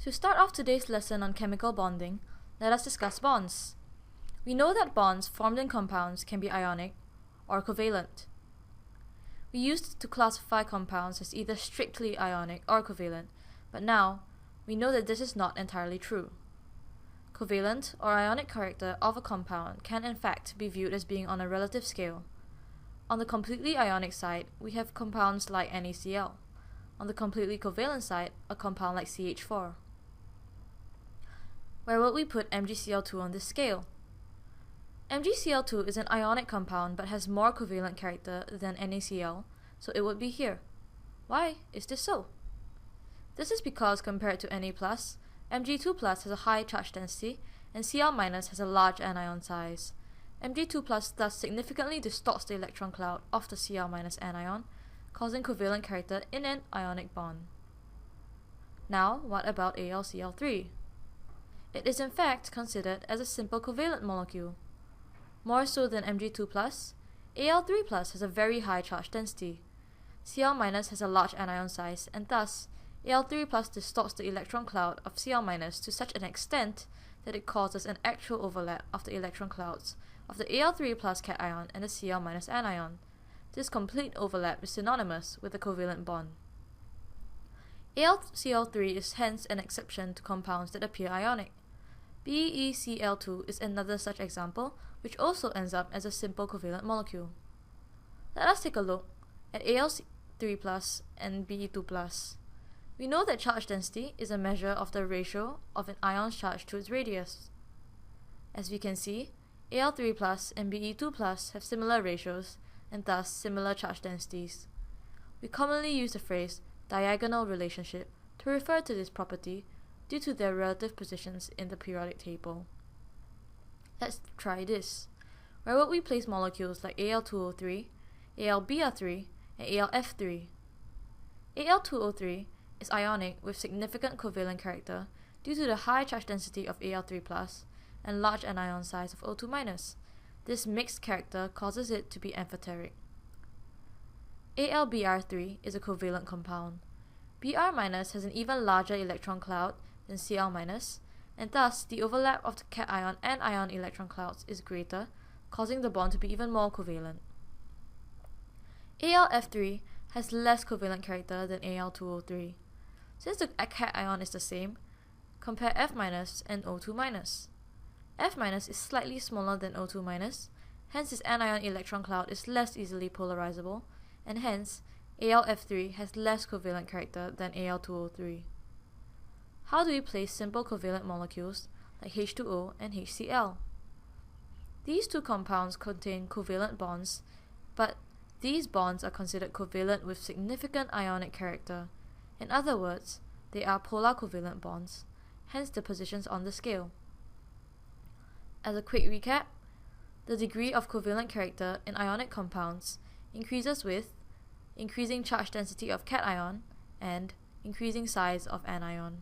To start off today's lesson on chemical bonding, let us discuss bonds. We know that bonds formed in compounds can be ionic or covalent. We used to classify compounds as either strictly ionic or covalent, but now we know that this is not entirely true. Covalent or ionic character of a compound can in fact be viewed as being on a relative scale. On the completely ionic side, we have compounds like NaCl. On the completely covalent side, a compound like CH4. Where would we put MgCl2 on this scale? MgCl2 is an ionic compound but has more covalent character than NaCl, so it would be here. Why is this so? This is because compared to Na+, Mg2+ has a high charge density and Cl- has a large anion size. Mg2+ thus significantly distorts the electron cloud of the Cl- anion, causing covalent character in an ionic bond. Now, what about AlCl3? It is in fact considered as a simple covalent molecule. More so than Mg2+, Al3+ has a very high charge density. Cl- has a large anion size, and thus Al3+ distorts the electron cloud of Cl- to such an extent that it causes an actual overlap of the electron clouds of the Al3+ cation and the Cl- anion. This complete overlap is synonymous with a covalent bond. AlCl3 is hence an exception to compounds that appear ionic. BeCl2 is another such example, which also ends up as a simple covalent molecule. Let us take a look at Al3+ and Be2+. We know that charge density is a measure of the ratio of an ion's charge to its radius. As we can see, Al3+ and Be2+ have similar ratios and thus similar charge densities. We commonly use the phrase diagonal relationship to refer to this property due to their relative positions in the periodic table. Let's try this. Where would we place molecules like Al2O3, AlBr3, and AlF3? Al2O3 is ionic with significant covalent character due to the high charge density of Al3+ and large anion size of O2-. This mixed character causes it to be amphoteric. AlBr3 is a covalent compound. Br- has an even larger electron cloud than Cl-, and thus the overlap of the cation and ion electron clouds is greater, causing the bond to be even more covalent. AlF3 has less covalent character than Al2O3. Since the cation is the same, compare F- and O2-. F- is slightly smaller than O2-, hence its anion electron cloud is less easily polarizable, and hence AlF3 has less covalent character than Al2O3. How do we place simple covalent molecules like H2O and HCl? These two compounds contain covalent bonds, but these bonds are considered covalent with significant ionic character. In other words, they are polar covalent bonds, hence the positions on the scale. As a quick recap, the degree of covalent character in ionic compounds increases with increasing charge density of cation and increasing size of anion.